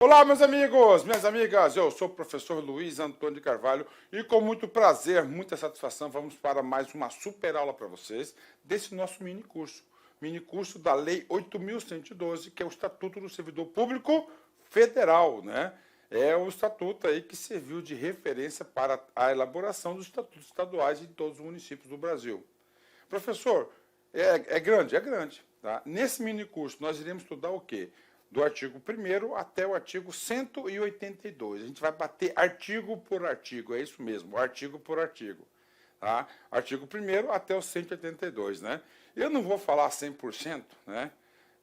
Olá, meus amigos, minhas amigas, eu sou o professor Luiz Antônio de Carvalho e com muito prazer, muita satisfação, vamos para mais uma super aula para vocês desse nosso mini curso da Lei 8.112, que é o Estatuto do Servidor Público Federal, né? É o estatuto aí que serviu de referência para a elaboração dos estatutos estaduais em todos os municípios do Brasil. Professor, é grande? É grande. Tá? Nesse mini curso nós iremos estudar o quê? Do artigo 1º até o artigo 182. A gente vai bater artigo por artigo, é isso mesmo, artigo por artigo. Tá? Artigo 1º até o 182, né? Eu não vou falar 100%, né,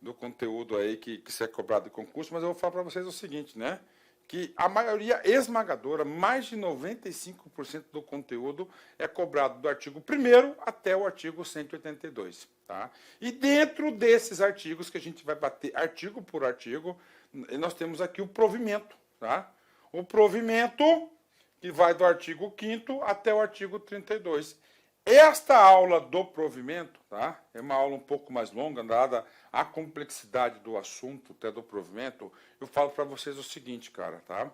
do conteúdo aí que é cobrado em concurso, mas eu vou falar para vocês o seguinte, né? Que a maioria esmagadora, mais de 95% do conteúdo é cobrado do artigo 1º até o artigo 182. Tá? E dentro desses artigos, que a gente vai bater artigo por artigo, nós temos aqui o provimento. Tá? O provimento, que vai do artigo 5º até o artigo 32. Esta aula do provimento, tá? É uma aula um pouco mais longa, dada a complexidade do assunto, até do provimento. Eu falo para vocês o seguinte, cara, tá?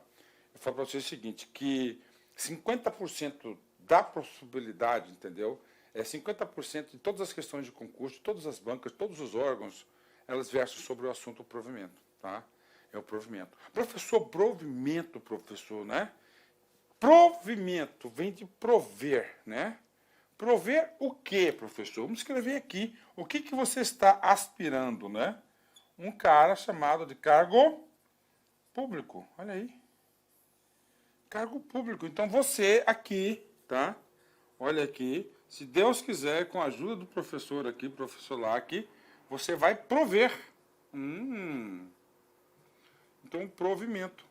Eu falo para vocês o seguinte, que 50% da possibilidade, entendeu? 50% de todas as questões de concurso, todas as bancas, todos os órgãos, elas versam sobre o assunto provimento, tá? É o provimento. Professor, provimento, professor, né? Provimento vem de prover, né? Prover o quê, professor? Vamos escrever aqui. O que você está aspirando, né? Um cara chamado de cargo público. Olha aí. Cargo público. Então, você aqui, tá? Olha aqui. Se Deus quiser, com a ajuda do professor aqui, professor Lac, você vai prover. Então, provimento.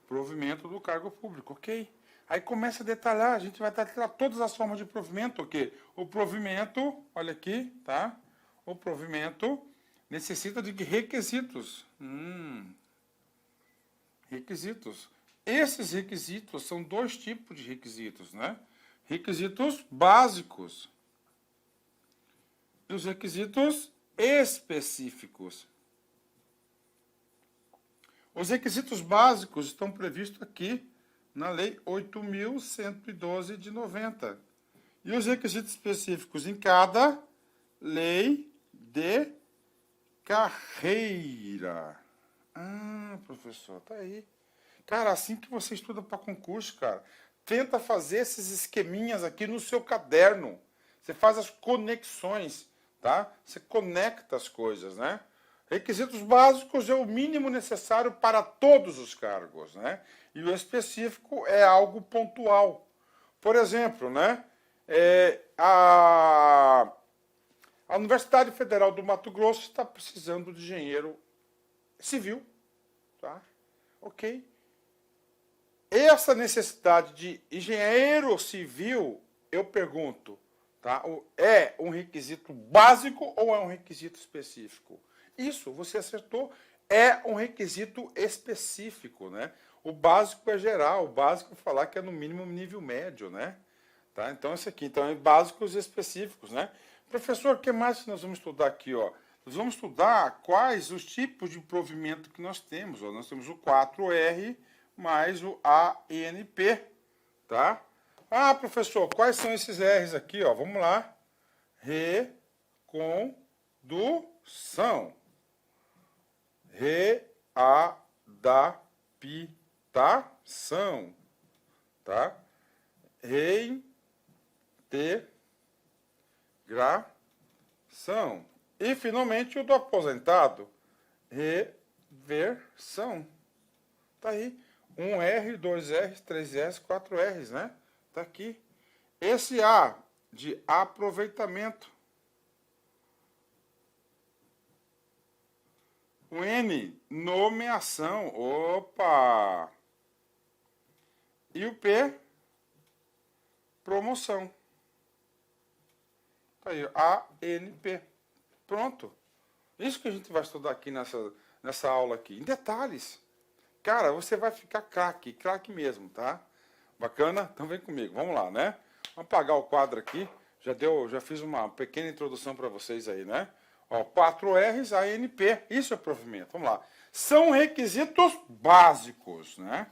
Provimento do cargo público, ok? Aí começa a detalhar, a gente vai detalhar todas as formas de provimento, ok? O provimento, olha aqui, tá? O provimento necessita de requisitos. Requisitos. Esses requisitos são dois tipos de requisitos, né? Requisitos básicos e os requisitos específicos. Os requisitos básicos estão previstos aqui na Lei 8.112 de 90. E os requisitos específicos em cada lei de carreira. Professor, tá aí. Cara, assim que você estuda para concurso, cara, tenta fazer esses esqueminhas aqui no seu caderno. Você faz as conexões, tá? Você conecta as coisas, né? Requisitos básicos é o mínimo necessário para todos os cargos, né? E o específico é algo pontual. Por exemplo, né? A Universidade Federal do Mato Grosso está precisando de engenheiro civil, tá? Ok? Essa necessidade de engenheiro civil, eu pergunto, tá? É um requisito básico ou é um requisito específico? Isso, você acertou, é um requisito específico, né? O básico é geral, o básico é falar que é no mínimo nível médio, né? Tá? Então, esse aqui, então, é básicos e específicos, né? Professor, o que mais nós vamos estudar aqui, ó? Nós vamos estudar quais os tipos de provimento que nós temos, ó. Nós temos o 4R mais o ANP, tá? Professor, quais são esses R's aqui, ó? Vamos lá. Recondução. Readaptação, tá? Reintegração. E, finalmente, o do aposentado, reversão. Tá aí. 1R, 2R, 3R, 4Rs, né? Tá aqui. Esse A de aproveitamento. O N, nomeação. Opa! E o P, promoção. Tá aí, ANP. Pronto. Isso que a gente vai estudar aqui nessa aula aqui. Em detalhes. Cara, você vai ficar craque mesmo, tá? Bacana? Então vem comigo. Vamos lá, né? Vamos apagar o quadro aqui. Já fiz uma pequena introdução para vocês aí, né? Ó, 4Rs, ANP, isso é provimento. Vamos lá. São requisitos básicos, né?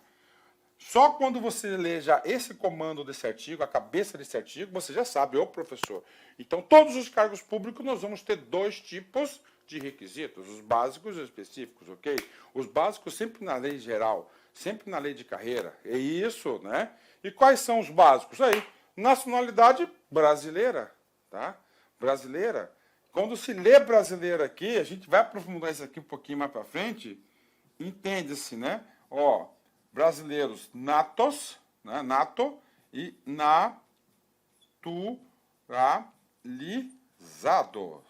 Só quando você lê já esse comando desse artigo, a cabeça desse artigo, você já sabe, ô professor. Então, todos os cargos públicos nós vamos ter dois tipos de requisitos, os básicos e os específicos, ok? Os básicos sempre na lei geral, sempre na lei de carreira. É isso, né? E quais são os básicos? Aí, nacionalidade brasileira, tá? Brasileira. Quando se lê brasileira aqui, a gente vai aprofundar isso aqui um pouquinho mais para frente, entende-se, né? Ó, brasileiros natos, né? Nato e naturalizados,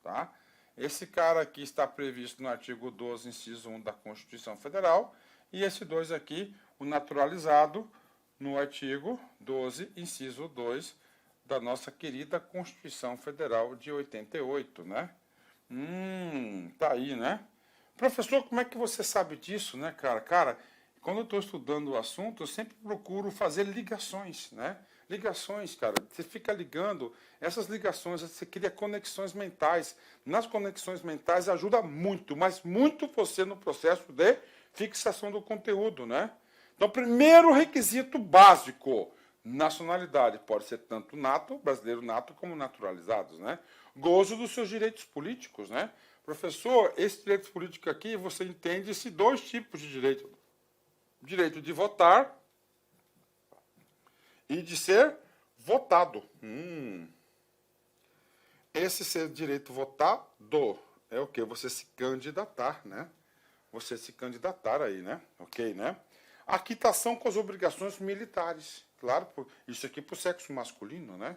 tá? Esse cara aqui está previsto no artigo 12, inciso 1 da Constituição Federal, e esse 2 aqui, o naturalizado, no artigo 12, inciso 2 da nossa querida Constituição Federal de 88, né? Tá aí, né? Professor, como é que você sabe disso, né, cara? Cara, quando eu estou estudando o assunto, eu sempre procuro fazer ligações, né? Ligações, cara. Você fica ligando, essas ligações, você cria conexões mentais. Nas conexões mentais ajuda muito, mas muito você no processo de fixação do conteúdo, né? Então, primeiro requisito básico, nacionalidade. Pode ser tanto nato, brasileiro nato, como naturalizados, né? Gozo dos seus direitos políticos, né? Professor, esse direito político aqui, você entende esses dois tipos de direito. Direito de votar e de ser votado. Esse ser direito votado é o quê? Você se candidatar, né? Você se candidatar aí, né? Ok, né? A quitação com as obrigações militares. Claro, isso aqui para o sexo masculino, né?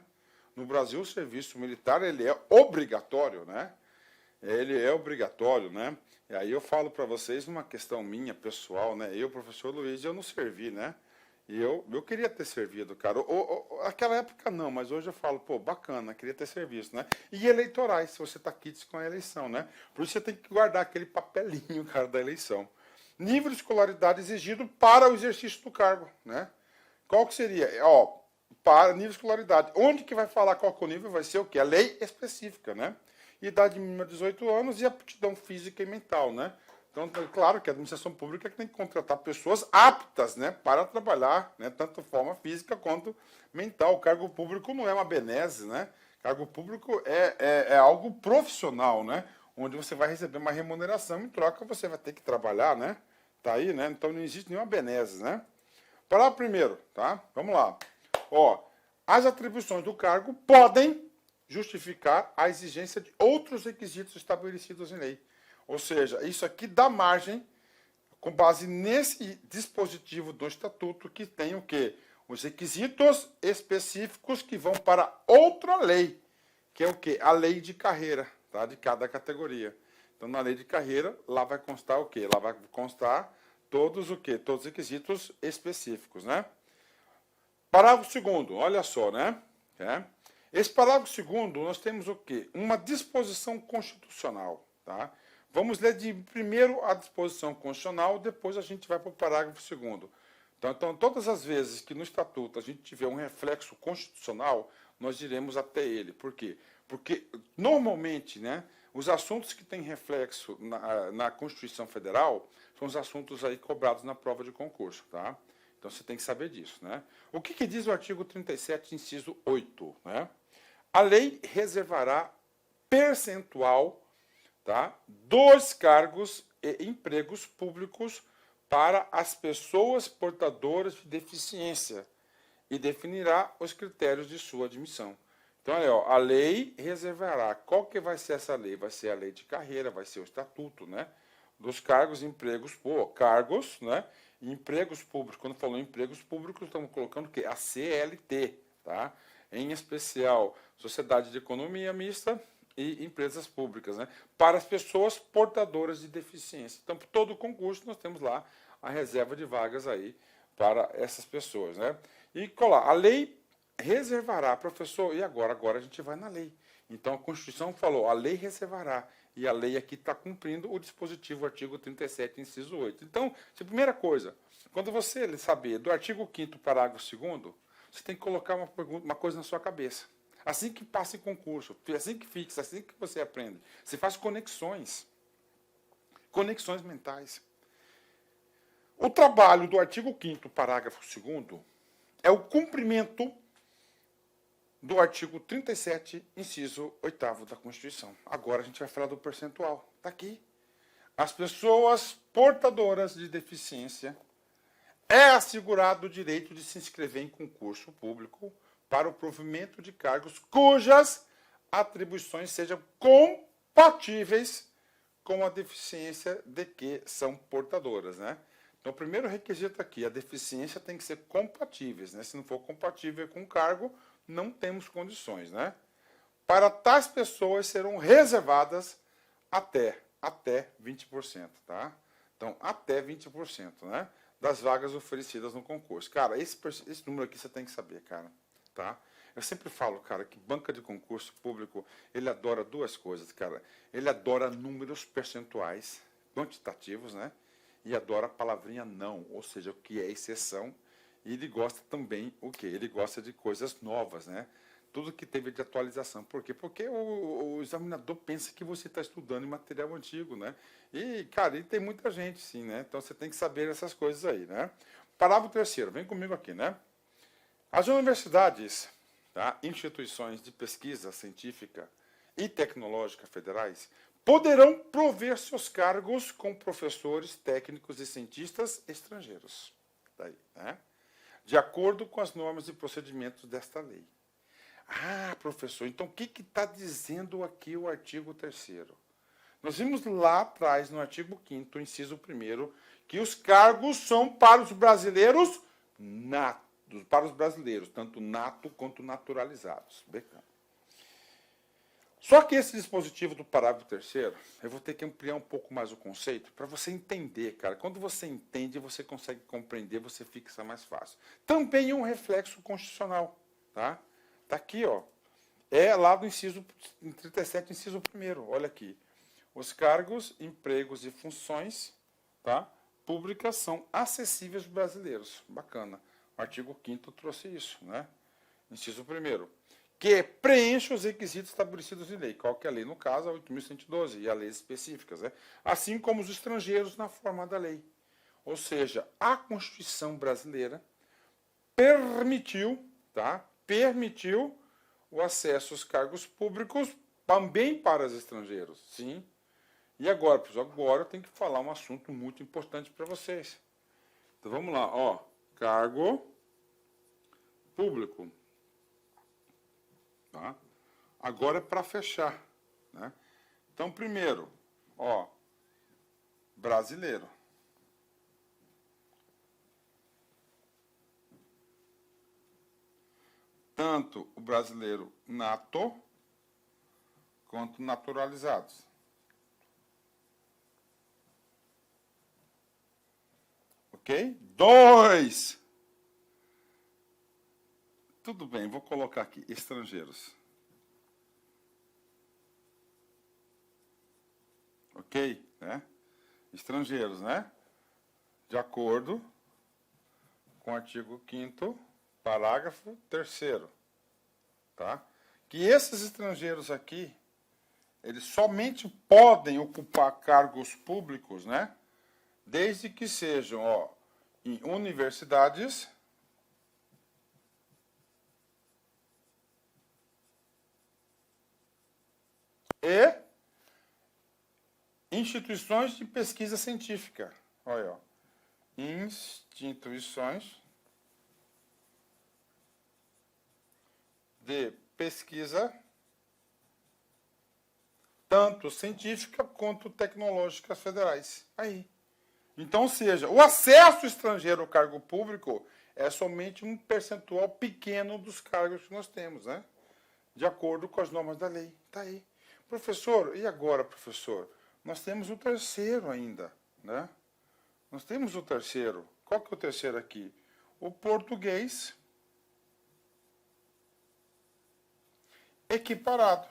No Brasil, o serviço militar, ele é obrigatório, né? Ele é obrigatório, né? E aí eu falo para vocês uma questão minha, pessoal, né? Eu, professor Luiz, eu não servi, né? E eu queria ter servido, cara. Aquela época não, mas hoje eu falo, pô, bacana, queria ter serviço, né? E eleitorais, se você está quites com a eleição, né? Por isso você tem que guardar aquele papelinho, cara, da eleição. Nível de escolaridade exigido para o exercício do cargo, né? Qual que seria? Ó, para nível de escolaridade. Onde que vai falar qual que é o nível? Vai ser o quê? A lei específica, né? Idade mínima de 18 anos e aptidão física e mental, né? Então, claro que a administração pública tem que contratar pessoas aptas, né, para trabalhar, né, tanto forma física quanto mental. O cargo público não é uma benesse, né? Cargo público é algo profissional, né? Onde você vai receber uma remuneração, em troca você vai ter que trabalhar, né? Tá aí, né? Então não existe nenhuma benesse, né? Parágrafo primeiro, tá? Vamos lá. Ó, as atribuições do cargo podem justificar a exigência de outros requisitos estabelecidos em lei. Ou seja, isso aqui dá margem, com base nesse dispositivo do estatuto, que tem o quê? Os requisitos específicos que vão para outra lei, que é o quê? A lei de carreira, tá? De cada categoria. Então, na lei de carreira, lá vai constar o quê? Lá vai constar todos o quê? Todos os requisitos específicos, né? Parágrafo 2º, olha só, né? Esse parágrafo 2º, nós temos o quê? Uma disposição constitucional, tá? Vamos ler de primeiro a disposição constitucional, depois a gente vai para o parágrafo 2º. Então, todas as vezes que no estatuto a gente tiver um reflexo constitucional, nós iremos até ele. Por quê? Porque, normalmente, né, os assuntos que têm reflexo na Constituição Federal são os assuntos aí cobrados na prova de concurso, tá? Então, você tem que saber disso, né? O que diz o artigo 37, inciso 8, né? A lei reservará percentual, tá, dos cargos e empregos públicos para as pessoas portadoras de deficiência e definirá os critérios de sua admissão. Então, olha, ó, a lei reservará. Qual que vai ser essa lei? Vai ser a lei de carreira, vai ser o estatuto, né? Dos cargos e empregos, cargos, né? E empregos públicos. Quando falou empregos públicos, estamos colocando o quê? A CLT, tá? Em especial, Sociedade de Economia Mista e empresas públicas, né? Para as pessoas portadoras de deficiência. Então, por todo o concurso, nós temos lá a reserva de vagas aí para essas pessoas, né? E colar, a lei reservará, professor, e agora? Agora a gente vai na lei. Então, a Constituição falou, a lei reservará, e a lei aqui está cumprindo o dispositivo, artigo 37, inciso 8. Então, a primeira coisa, quando você saber do artigo 5º, parágrafo 2º, você tem que colocar uma coisa na sua cabeça. Assim que passa em concurso, assim que fixa, assim que você aprende, você faz conexões. Conexões mentais. O trabalho do artigo 5º, parágrafo 2º, é o cumprimento do artigo 37, inciso 8º da Constituição. Agora a gente vai falar do percentual. Está aqui. As pessoas portadoras de deficiência é assegurado o direito de se inscrever em concurso público para o provimento de cargos cujas atribuições sejam compatíveis com a deficiência de que são portadoras, né? Então, o primeiro requisito aqui, a deficiência tem que ser compatíveis, né? Se não for compatível com o cargo, não temos condições, né? Para tais pessoas serão reservadas até 20%, tá? Então, até 20%, né? Das vagas oferecidas no concurso. Cara, esse número aqui você tem que saber, cara, tá? Eu sempre falo, cara, que banca de concurso público, ele adora duas coisas, cara. Ele adora números percentuais quantitativos, né? E adora a palavrinha não, ou seja, o que é exceção. E ele gosta também o quê? Ele gosta de coisas novas, né? Tudo que teve de atualização. Por quê? Porque o examinador pensa que você está estudando em material antigo, né? E, cara, e tem muita gente, sim, né? Então você tem que saber essas coisas aí, né? Parágrafo 3º, vem comigo aqui, né? As universidades, tá? Instituições de pesquisa científica e tecnológica federais poderão prover seus cargos com professores, técnicos e cientistas estrangeiros. Daí, né? De acordo com as normas e procedimentos desta lei. Ah, professor, então o que está dizendo aqui o artigo 3º? Nós vimos lá atrás, no artigo 5º, inciso 1º, que os cargos são para os brasileiros natos, para os brasileiros, tanto nato quanto naturalizados. Bacana. Só que esse dispositivo do parágrafo 3º, eu vou ter que ampliar um pouco mais o conceito para você entender, cara. Quando você entende, você consegue compreender, você fixa mais fácil. Também é um reflexo constitucional, tá? Tá aqui, ó. É lá do inciso 37, inciso 1º. Olha aqui. Os cargos, empregos e funções, tá? Públicas são acessíveis aos brasileiros. Bacana. O artigo 5º trouxe isso, né? Inciso 1º. Que preenche os requisitos estabelecidos em lei. Qual que é a lei? No caso, a 8.112 e as leis específicas, né? Assim como os estrangeiros na forma da lei. Ou seja, a Constituição brasileira permitiu, tá? Permitiu o acesso aos cargos públicos também para os estrangeiros, sim. E agora, pessoal, agora eu tenho que falar um assunto muito importante para vocês. Então vamos lá, ó, cargo público. Tá? Agora é para fechar, né? Então, primeiro, ó, brasileiro. Tanto o brasileiro nato quanto naturalizados. Ok? 2. Tudo bem, vou colocar aqui, estrangeiros. Ok? Né? Estrangeiros, né? De acordo com o artigo 5º, parágrafo 3º. Tá? Que esses estrangeiros aqui, eles somente podem ocupar cargos públicos, né? Desde que sejam, ó, em universidades e instituições de pesquisa científica. Olha, ó. Instituições de pesquisa, tanto científica quanto tecnológicas federais. Aí. Então, ou seja, o acesso estrangeiro ao cargo público é somente um percentual pequeno dos cargos que nós temos, né? De acordo com as normas da lei. Está aí. Professor, e agora, professor? Nós temos o terceiro ainda, né? Nós temos o terceiro. Qual que é o terceiro aqui? O português equiparado.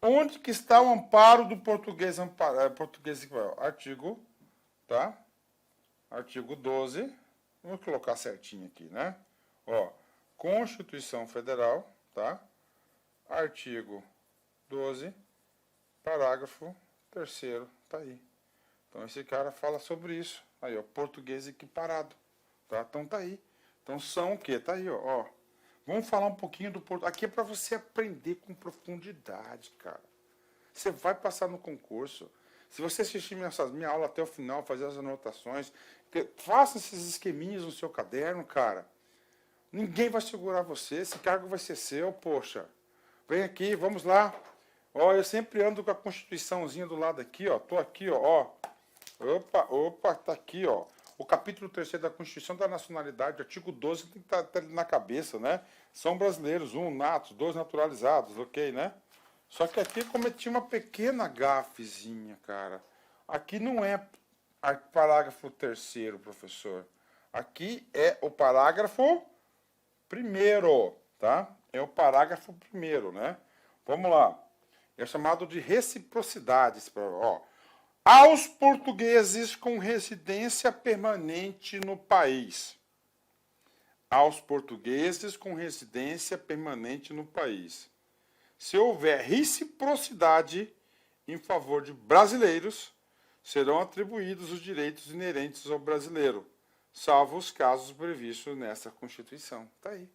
Onde que está o amparo do português amparado? Português equiparado. Artigo, tá? Artigo 12. Vou colocar certinho aqui, né? Ó, Constituição Federal, tá? Artigo 12, parágrafo 3º, tá aí. Então esse cara fala sobre isso. Aí, ó, português equiparado, tá? Então tá aí. Então são o quê? Tá aí, ó. Vamos falar um pouquinho do português. Aqui é para você aprender com profundidade, cara. Você vai passar no concurso. Se você assistir minha aula até o final, fazer as anotações, faça esses esqueminhas no seu caderno, cara. Ninguém vai segurar você, esse cargo vai ser seu, poxa. Vem aqui, vamos lá. Ó, eu sempre ando com a Constituiçãozinha do lado aqui, ó. Tô aqui, ó. Opa, tá aqui, ó. O capítulo 3º da Constituição da Nacionalidade, artigo 12, tem que estar ali na cabeça, né? São brasileiros, 1, natos, 2, naturalizados, ok, né? Só que aqui eu cometi uma pequena gafezinha, cara. Aqui não é parágrafo 3º, professor. Aqui é o parágrafo 1º, tá? É o parágrafo 1º, né? Vamos lá. É chamado de reciprocidade. Ó. Aos portugueses com residência permanente no país. Aos portugueses com residência permanente no país. Se houver reciprocidade em favor de brasileiros, serão atribuídos os direitos inerentes ao brasileiro, salvo os casos previstos nessa Constituição. Está aí.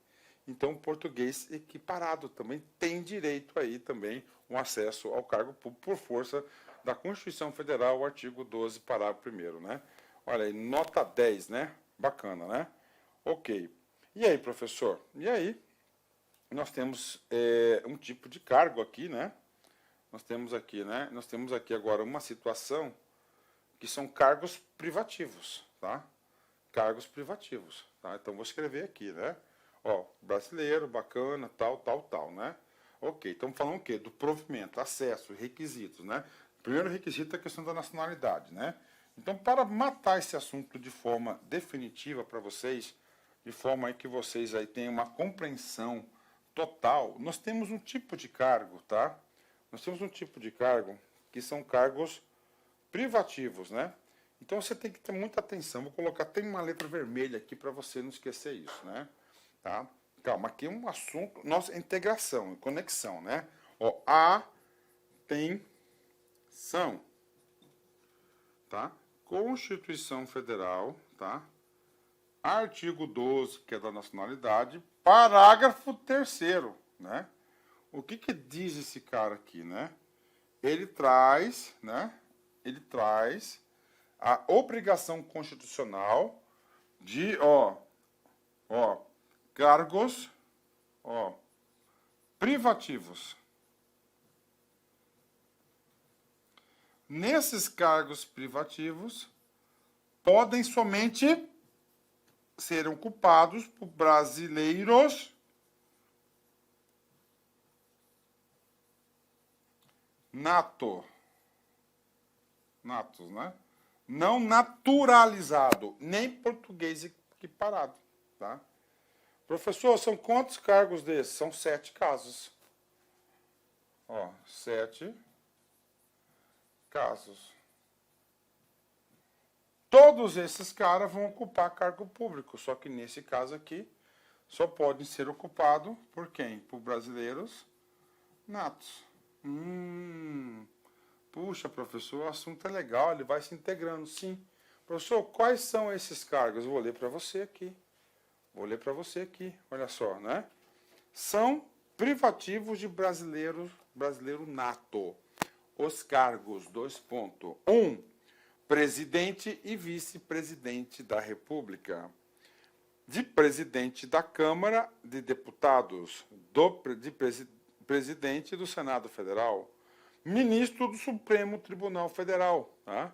Então, o português equiparado também tem direito aí também um acesso ao cargo público por força da Constituição Federal, o artigo 12, parágrafo 1º, né? Olha aí, nota 10, né? Bacana, né? Ok. E aí, professor? E aí, nós temos um tipo de cargo aqui, né? Nós temos aqui agora uma situação que são cargos privativos, tá? Cargos privativos, tá? Então, vou escrever aqui, né? Ó, brasileiro, bacana, tal, né? Ok, estamos falando o quê? Do provimento, acesso, requisitos, né? Primeiro requisito é a questão da nacionalidade, né? Então, para matar esse assunto de forma definitiva para vocês, de forma aí que vocês aí tenham uma compreensão total, nós temos um tipo de cargo, tá? Nós temos um tipo de cargo que são cargos privativos, né? Então, você tem que ter muita atenção. Vou colocar, tem uma letra vermelha aqui para você não esquecer isso, né? Tá? Calma, aqui é um assunto, nossa, integração, conexão, né? Ó, atenção, tá? Constituição Federal, tá? Artigo 12, que é da nacionalidade, parágrafo 3º, né? O que diz esse cara aqui, né? Ele traz, né? Ele traz a obrigação constitucional de, cargos, privativos. Nesses cargos privativos, podem somente ser ocupados por brasileiros natos, né? Não naturalizado, nem português equiparado, tá? Professor, são quantos cargos desses? São 7 casos. Ó, 7 casos. Todos esses caras vão ocupar cargo público, só que nesse caso aqui, só podem ser ocupados por quem? Por brasileiros natos. Puxa, professor, o assunto é legal, ele vai se integrando, sim. Professor, quais são esses cargos? Eu vou ler para você aqui. Olha só, né? São privativos de brasileiro nato. Os cargos, 1. Presidente e vice-presidente da República. De presidente da Câmara de Deputados. Presidente do Senado Federal. Ministro do Supremo Tribunal Federal. Tá?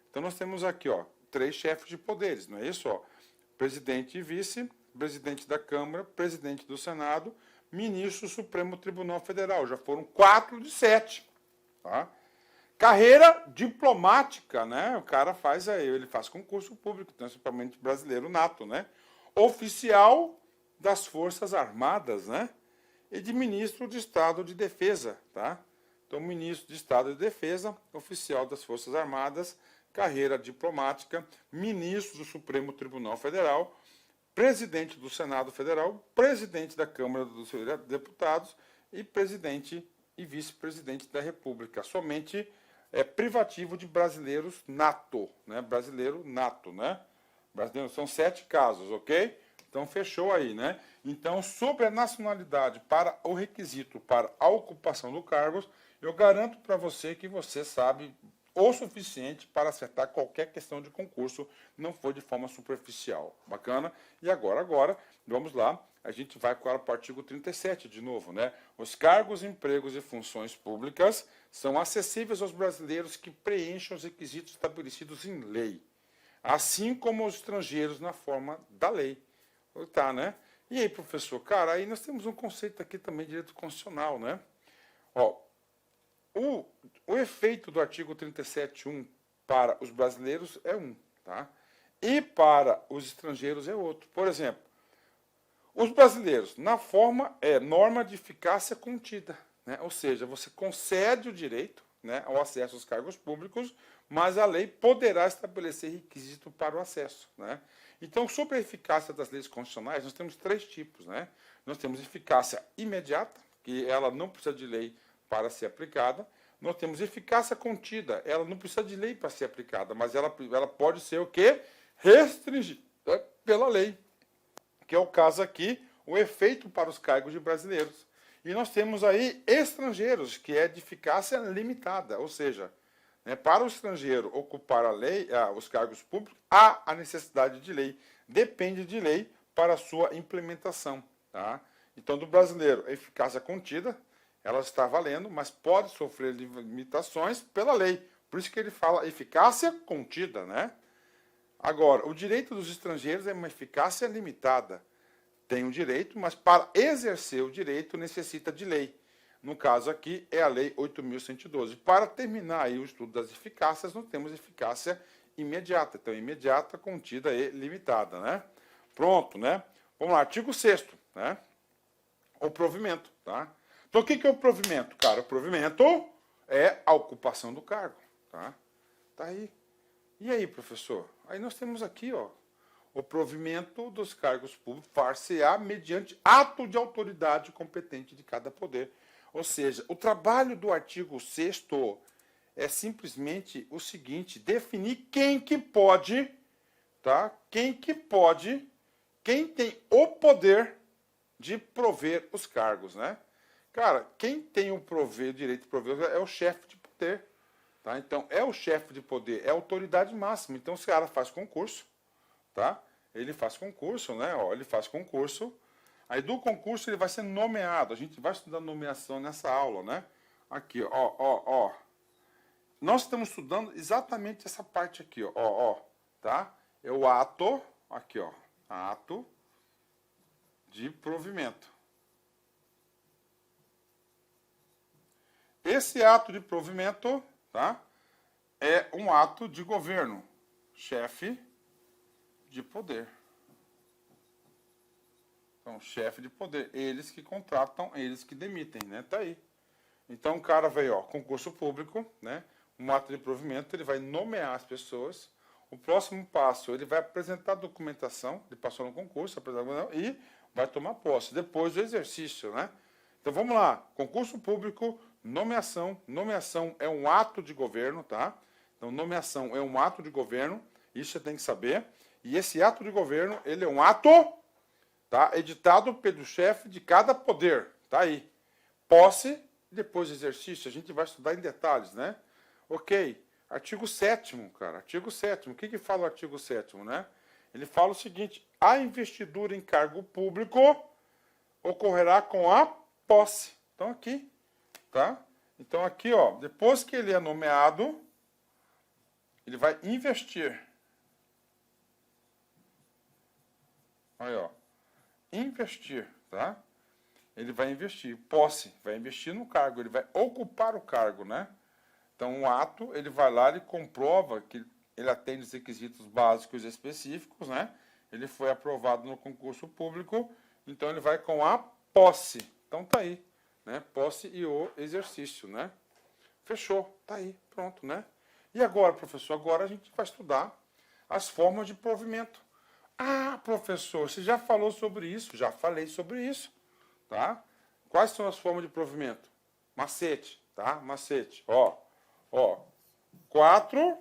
Então, nós temos aqui, 3 chefes de poderes, não é isso? Presidente e vice, presidente da Câmara, presidente do Senado, ministro do Supremo Tribunal Federal. Já foram 4 de 7. Tá? Carreira diplomática, né? O cara ele faz concurso público, principalmente brasileiro nato, né? Oficial das Forças Armadas, né? E de ministro de Estado de Defesa, tá? Então, ministro de Estado de Defesa, oficial das Forças Armadas, carreira diplomática, ministro do Supremo Tribunal Federal, presidente do Senado Federal, presidente da Câmara dos Deputados e presidente e vice-presidente da República. Somente privativo de brasileiros nato, né? Brasileiro nato, né? Brasileiro, são 7 casos, ok? Então, fechou aí, né? Então, sobre a nacionalidade para o requisito para a ocupação do cargo, eu garanto para você que você sabe o suficiente para acertar qualquer questão de concurso, não foi de forma superficial. Bacana? E agora, vamos lá, a gente vai para o artigo 37 de novo, né? Os cargos, empregos e funções públicas são acessíveis aos brasileiros que preencham os requisitos estabelecidos em lei, assim como os estrangeiros na forma da lei. Tá, né? E aí, professor? Cara, aí nós temos um conceito aqui também de direito constitucional, né? Ó, o efeito do artigo 37.1 para os brasileiros é um, tá? E para os estrangeiros é outro. Por exemplo, os brasileiros, na forma, norma de eficácia contida, né? Ou seja, você concede o direito, né, ao acesso aos cargos públicos, mas a lei poderá estabelecer requisito para o acesso, né? Então, sobre a eficácia das leis constitucionais, nós temos 3 tipos, né? Nós temos eficácia imediata, que ela não precisa de lei para ser aplicada. Nós temos eficácia contida, ela não precisa de lei para ser aplicada, mas ela pode ser o quê? Restringida pela lei, que é o caso aqui, o efeito para os cargos de brasileiros. E nós temos aí estrangeiros, que é de eficácia limitada, ou seja, né, para o estrangeiro ocupar os cargos públicos, há a necessidade de lei. Depende de lei para a sua implementação. Tá? Então, do brasileiro, a eficácia contida, ela está valendo, mas pode sofrer limitações pela lei. Por isso que ele fala eficácia contida, né? Agora, o direito dos estrangeiros é uma eficácia limitada. Tem um direito, mas para exercer o direito necessita de lei. No caso aqui, é a Lei 8.112. Para terminar aí o estudo das eficácias, nós temos eficácia imediata. Então, imediata, contida e limitada, né? Pronto, né? Vamos lá, artigo 6º, né? O provimento, tá? Então, o que é o provimento, cara? O provimento é a ocupação do cargo, tá? Tá aí. E aí, professor? Aí nós temos aqui, ó, o provimento dos cargos públicos far-se-á mediante ato de autoridade competente de cada poder. Ou seja, o trabalho do artigo 6º é simplesmente o seguinte, definir quem que pode, tá? Quem tem o poder de prover os cargos, né? Cara, quem tem o direito de prover é o chefe de poder, tá? Então, é o chefe de poder, é a autoridade máxima. Então, esse cara faz concurso, tá? Ele faz concurso, né? Ó, ele faz concurso. Aí do concurso ele vai ser nomeado. A gente vai estudar nomeação nessa aula, né? Aqui, ó. Nós estamos estudando exatamente essa parte aqui, ó, tá? É o ato, aqui, ó, ato de provimento. Esse ato de provimento, tá? É um ato de governo, chefe de poder. Então, chefe de poder, eles que contratam, eles que demitem, né? Tá aí. Então, o cara veio, ó, concurso público, né? Um ato de provimento, ele vai nomear as pessoas. O próximo passo, ele vai apresentar a documentação, ele passou no concurso, e vai tomar posse. Depois do exercício, né? Então, vamos lá. Concurso público, nomeação. Nomeação é um ato de governo, tá? Então, nomeação é um ato de governo, isso você tem que saber. E esse ato de governo, ele é um ato, tá, editado pelo chefe de cada poder. Tá aí. Posse, depois exercício. A gente vai estudar em detalhes, né? Ok. Artigo 7º, cara. Artigo 7º. O que fala o artigo 7º, né? Ele fala o seguinte: a investidura em cargo público ocorrerá com a posse. Então, aqui, tá? Então, aqui, ó, depois que ele é nomeado, ele vai investir. Aí, ó. Investir, tá? Ele vai investir. Posse, vai investir no cargo, ele vai ocupar o cargo, né? Então, o ato, ele vai lá, ele comprova que ele atende os requisitos básicos e específicos, né? Ele foi aprovado no concurso público, então ele vai com a posse. Então, tá aí, né? Posse e o exercício, né? Fechou, tá aí, pronto, né? E agora, professor? Agora a gente vai estudar as formas de provimento. Ah, professor, você já falou sobre isso? Já falei sobre isso, tá? Quais são as formas de provimento? macete, tá? Macete, ó, 4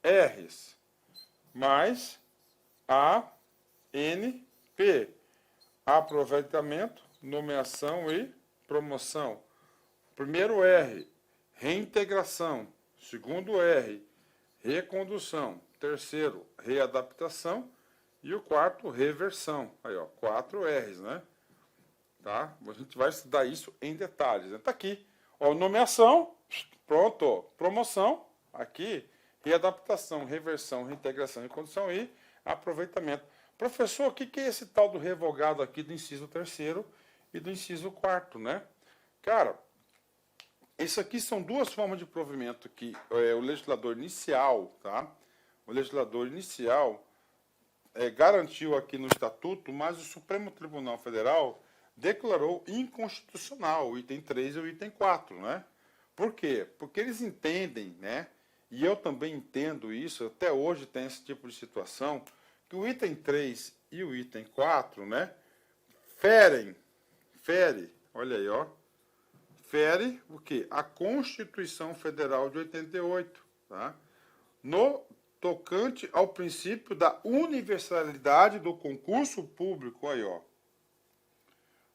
R's mais ANP, aproveitamento, nomeação e promoção. Primeiro R, reintegração. Segundo R, recondução. Terceiro, readaptação. E o quarto, reversão. Aí, ó, 4 R's, né? Tá? A gente vai estudar isso em detalhes. Tá aqui. Ó, nomeação, pronto. Promoção, aqui. Readaptação, reversão, reintegração, recondução e aproveitamento. Professor, o que é esse tal do revogado aqui do inciso 3º e do inciso 4º, né? Cara, isso aqui são duas formas de provimento que o legislador inicial, tá? O legislador inicial garantiu aqui no Estatuto, mas o Supremo Tribunal Federal declarou inconstitucional o item 3 e o item 4, né? Por quê? Porque eles entendem, né? E eu também entendo isso, até hoje tem esse tipo de situação, que o item 3 e o item 4, né? Fere, olha aí, ó. Fere o quê? A Constituição Federal de 88, tá? No tocante ao princípio da universalidade do concurso público, aí, ó.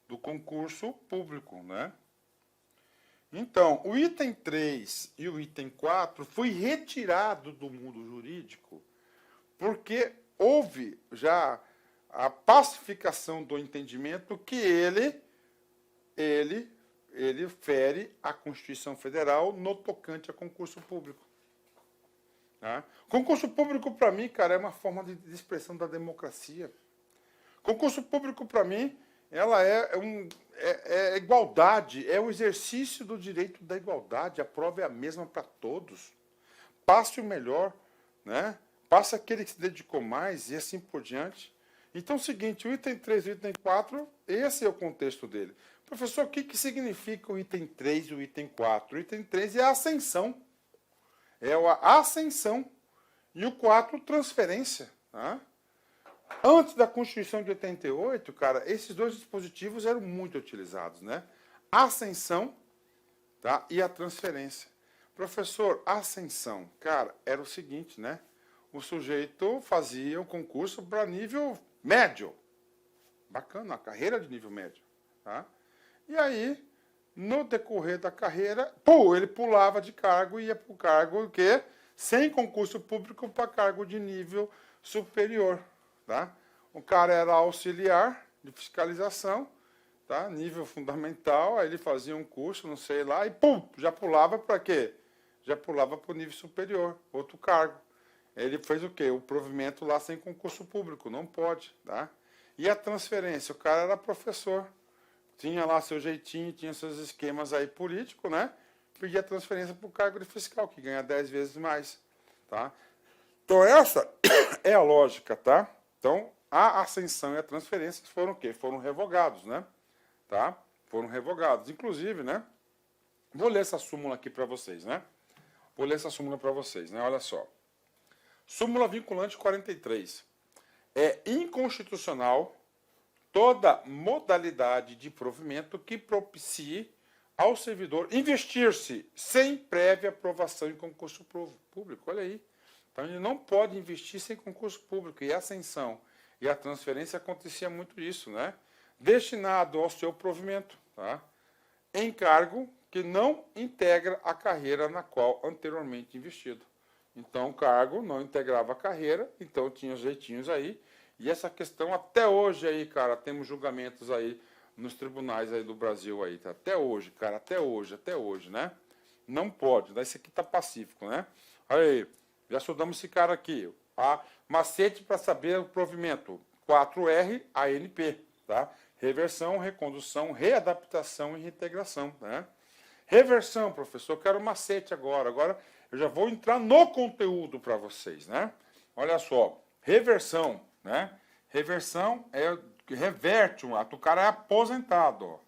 Do concurso público, né? Então, o item 3 e o item 4 foi retirado do mundo jurídico porque houve já a pacificação do entendimento que ele fere a Constituição Federal no tocante a concurso público. Tá? Concurso público, para mim, cara, é uma forma de expressão da democracia. Concurso público, para mim, ela é igualdade, é o exercício do direito da igualdade. A prova é a mesma para todos. Passe o melhor, né? Passe aquele que se dedicou mais e assim por diante. Então é o seguinte, o item 3 e o item 4, esse é o contexto dele. Professor, o que significa o item 3 e o item 4? O item 3 é a ascensão. É a ascensão. E o 4, transferência. Tá? Antes da Constituição de 88, cara, esses dois dispositivos eram muito utilizados, né? A ascensão, tá? E a transferência. Professor, a ascensão, cara, era o seguinte, né? O sujeito fazia um concurso para nível médio. Bacana, a carreira de nível médio, tá? E aí, no decorrer da carreira, ele pulava de cargo e ia para o cargo que sem concurso público para cargo de nível superior. Tá? O cara era auxiliar de fiscalização, tá? Nível fundamental, aí ele fazia um curso, não sei lá, e já pulava para quê? Já pulava para o nível superior, outro cargo. Ele fez o quê? O provimento lá sem concurso público, não pode. Tá? E a transferência? O cara era professor, tinha lá seu jeitinho, tinha seus esquemas aí políticos, né? Pedia transferência para o cargo de fiscal, que ganha 10 vezes mais. Tá? Então essa é a lógica, tá? Então, a ascensão e a transferência foram o quê? Foram revogados, né? Tá? Foram revogados. Inclusive, né? Vou ler essa súmula aqui para vocês, né? Vou ler essa súmula para vocês, né? Olha só. Súmula vinculante 43. É inconstitucional toda modalidade de provimento que propicie ao servidor investir-se sem prévia aprovação em concurso público. Olha aí. Então, ele não pode investir sem concurso público. E a ascensão e a transferência acontecia muito isso, né? Destinado ao seu provimento, tá? Em cargo que não integra a carreira na qual anteriormente investido. Então, o cargo não integrava a carreira, então tinha os jeitinhos aí. E essa questão até hoje aí, cara, temos julgamentos aí nos tribunais aí do Brasil aí, tá? Até hoje, cara, até hoje, né? Não pode, daí isso aqui tá pacífico, né? Aí, já estudamos esse cara aqui. Macete para saber o provimento. 4R, ANP. Tá? Reversão, recondução, readaptação e reintegração. Né? Reversão, professor, eu quero macete agora. Agora eu já vou entrar no conteúdo para vocês. Né? Olha só. Reversão. Né? Reversão reverte um ato. O cara é aposentado. Ó.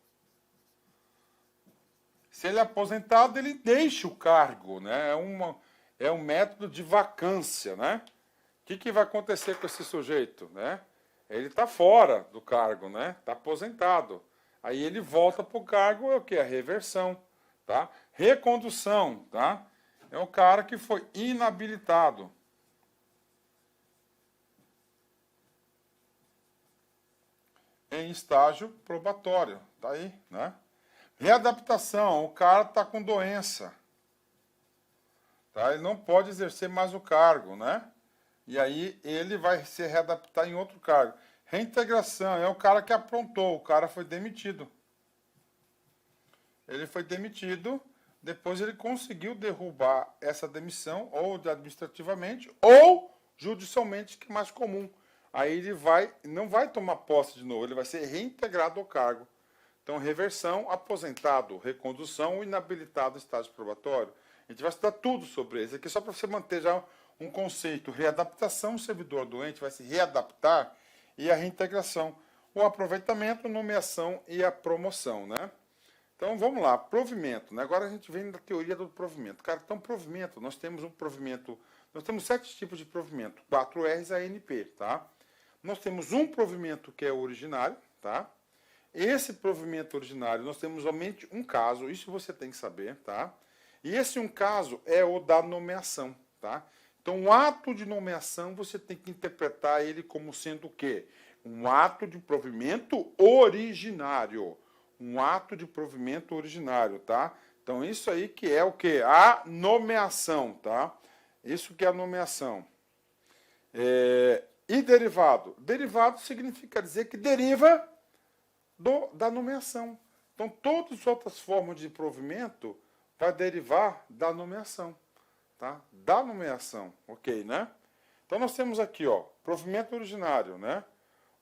Se ele é aposentado, ele deixa o cargo. Né? É um método de vacância, né? O que vai acontecer com esse sujeito, né? Ele está fora do cargo, né? Está aposentado. Aí ele volta para o cargo, é o quê? A reversão, tá? Recondução, tá? É o cara que foi inabilitado. Em estágio probatório, tá aí, né? Readaptação, o cara está com doença, tá? Ele não pode exercer mais o cargo, né? E aí ele vai se readaptar em outro cargo. Reintegração é o cara que aprontou, o cara foi demitido. Ele foi demitido, depois ele conseguiu derrubar essa demissão, ou administrativamente, ou judicialmente, que é mais comum. Aí ele não vai tomar posse de novo, ele vai ser reintegrado ao cargo. Então, reversão, aposentado, recondução, inabilitado, estágio probatório. A gente vai estudar tudo sobre isso. Aqui só para você manter já um conceito. Readaptação, o servidor doente vai se readaptar, e a reintegração. O aproveitamento, nomeação e a promoção, né? Então, vamos lá, provimento, né? Agora a gente vem da teoria do provimento. Cara, então, provimento, nós temos um provimento, nós temos 7 tipos de provimento, 4 R's a NP, tá? Nós temos um provimento que é o originário, tá? Esse provimento originário, nós temos somente um caso, isso você tem que saber, tá? E esse um caso é o da nomeação, tá? Então, o ato de nomeação, você tem que interpretar ele como sendo o quê? Um ato de provimento originário. Um ato de provimento originário, tá? Então, isso aí que é o quê? A nomeação, tá? Isso que é a nomeação. E derivado? Derivado significa dizer que deriva da nomeação. Então, todas as outras formas de provimento vai derivar da nomeação, tá? Da nomeação, ok, né? Então, nós temos aqui, ó, provimento originário, né?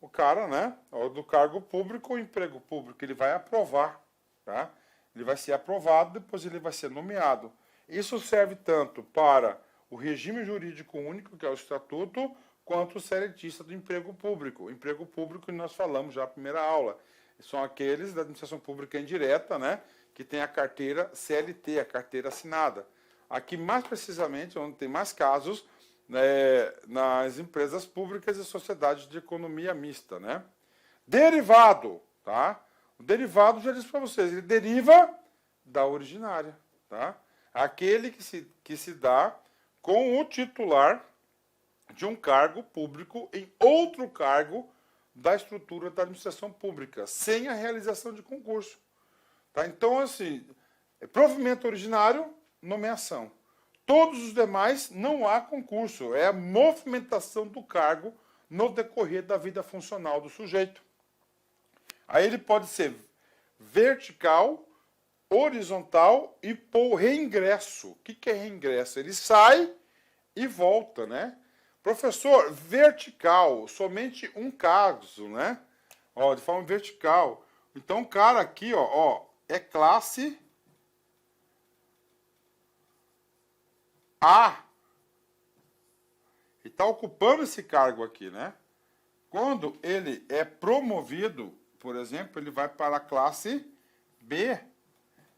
O cara, né, do cargo público ou emprego público, ele vai aprovar, tá? Ele vai ser aprovado, depois ele vai ser nomeado. Isso serve tanto para o regime jurídico único, que é o estatuto, quanto o seletista do emprego público. O emprego público que nós falamos já na primeira aula. São aqueles da administração pública indireta, né, que tem a carteira CLT, a carteira assinada. Aqui, mais precisamente, onde tem mais casos, nas empresas públicas e sociedades de economia mista, né? Derivado, tá? O derivado, já disse para vocês, ele deriva da originária, tá? Aquele que se dá com o titular de um cargo público em outro cargo da estrutura da administração pública, sem a realização de concurso, tá? Então, assim, provimento originário, nomeação. Todos os demais não há concurso, é a movimentação do cargo no decorrer da vida funcional do sujeito. Aí ele pode ser vertical, horizontal e por reingresso. O que é reingresso? Ele sai e volta, né? Professor, vertical, somente um caso, né? Ó, de forma vertical. Então, o cara aqui, ó, é classe A. E está ocupando esse cargo aqui, né? Quando ele é promovido, por exemplo, ele vai para a classe B.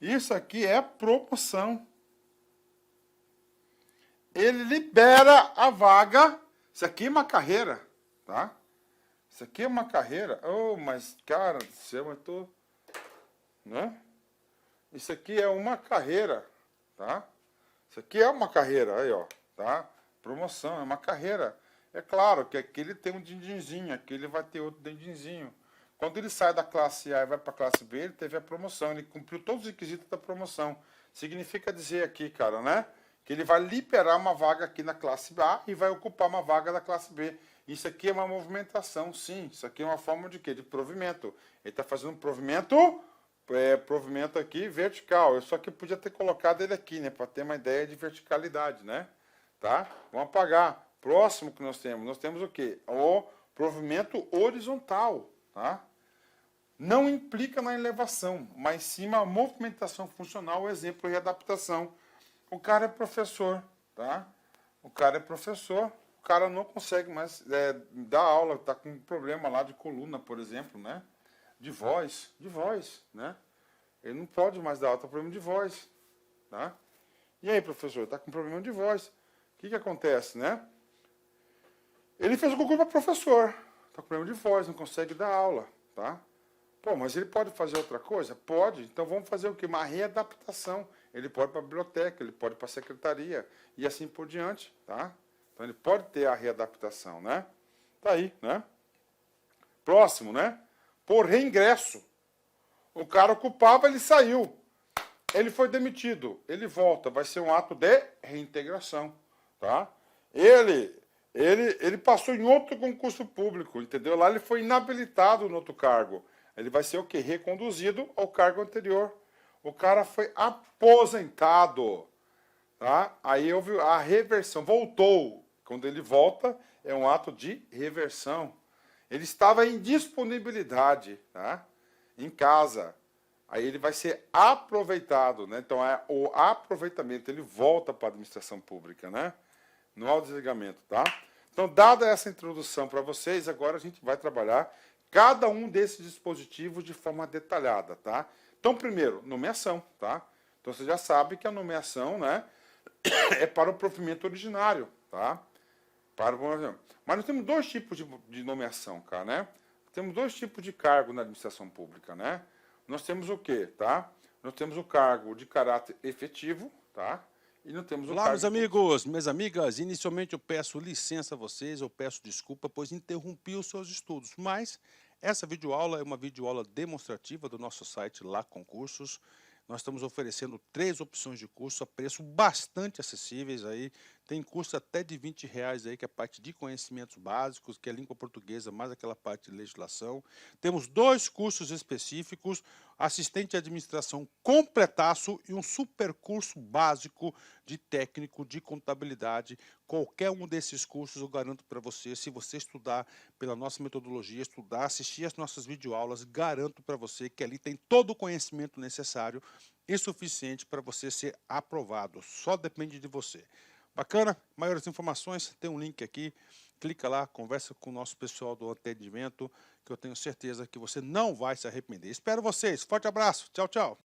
Isso aqui é promoção. Ele libera a vaga. Isso aqui é uma carreira, tá? Isso aqui é uma carreira. Oh, mas, cara do céu, eu tô... né? Isso aqui é uma carreira, tá? Isso aqui é uma carreira, aí, ó, tá? Promoção, é uma carreira. É claro que aqui ele tem um din-dinzinho, aqui ele vai ter outro din-dinzinho. Quando ele sai da classe A e vai para a classe B, ele teve a promoção, ele cumpriu todos os requisitos da promoção. Significa dizer aqui, cara, né? Que ele vai liberar uma vaga aqui na classe A e vai ocupar uma vaga da classe B. Isso aqui é uma movimentação, sim. Isso aqui é uma forma de quê? De provimento. Ele está fazendo um provimento aqui vertical. Eu só que podia ter colocado ele aqui, né? Para ter uma ideia de verticalidade, né? Tá? Vamos apagar. Próximo que nós temos o quê? O provimento horizontal, tá? Não implica na elevação, mas sim uma movimentação funcional, exemplo, readaptação. O cara é professor, tá? O cara é professor, o cara não consegue mais dar aula, está com um problema lá de coluna, por exemplo, né? De voz, né? Ele não pode mais dar aula, está com problema de voz, tá? E aí, professor, está com problema de voz. O que acontece, né? Ele fez o concurso para professor, está com problema de voz, não consegue dar aula, tá? Pô, mas ele pode fazer outra coisa? Pode. Então vamos fazer o quê? Uma readaptação. Ele pode ir para a biblioteca, ele pode ir para a secretaria e assim por diante, tá? Então ele pode ter a readaptação, né? Tá aí, né? Próximo, né? Por reingresso. O cara ocupava, ele saiu. Ele foi demitido. Ele volta. Vai ser um ato de reintegração, tá? Ele passou em outro concurso público, entendeu? Lá ele foi inabilitado no outro cargo. Ele vai ser o quê? Reconduzido ao cargo anterior. O cara foi aposentado, tá? Aí houve a reversão. Voltou. Quando ele volta, é um ato de reversão. Ele estava em disponibilidade, tá? Em casa. Aí ele vai ser aproveitado, né? Então é o aproveitamento, ele volta para a administração pública, né? Não há o desligamento, tá? Então, dada essa introdução para vocês, agora a gente vai trabalhar cada um desses dispositivos de forma detalhada, tá? Então, primeiro, nomeação, tá? Então, você já sabe que a nomeação, né, é para o provimento originário, tá? Mas nós temos dois tipos de nomeação, cara, né? Temos dois tipos de cargo na administração pública, né? Nós temos o quê, tá? Nós temos o cargo de caráter efetivo, tá? E não temos o Olá, cargo... meus amigos, minhas amigas. Inicialmente eu peço licença a vocês, eu peço desculpa, pois interrompi os seus estudos. Mas essa videoaula é uma videoaula demonstrativa do nosso site Lá Concursos. Nós estamos oferecendo 3 opções de curso a preço bastante acessíveis aí. Tem curso até de R$20 aí, que é a parte de conhecimentos básicos, que é língua portuguesa, mais aquela parte de legislação. Temos 2 cursos específicos, assistente de administração completaço e um super curso básico de técnico de contabilidade. Qualquer um desses cursos eu garanto para você, se você estudar pela nossa metodologia, estudar, assistir as nossas videoaulas, garanto para você que ali tem todo o conhecimento necessário e suficiente para você ser aprovado. Só depende de você. Bacana? Maiores informações, tem um link aqui. Clica lá, conversa com o nosso pessoal do atendimento, que eu tenho certeza que você não vai se arrepender. Espero vocês. Forte abraço. Tchau, tchau.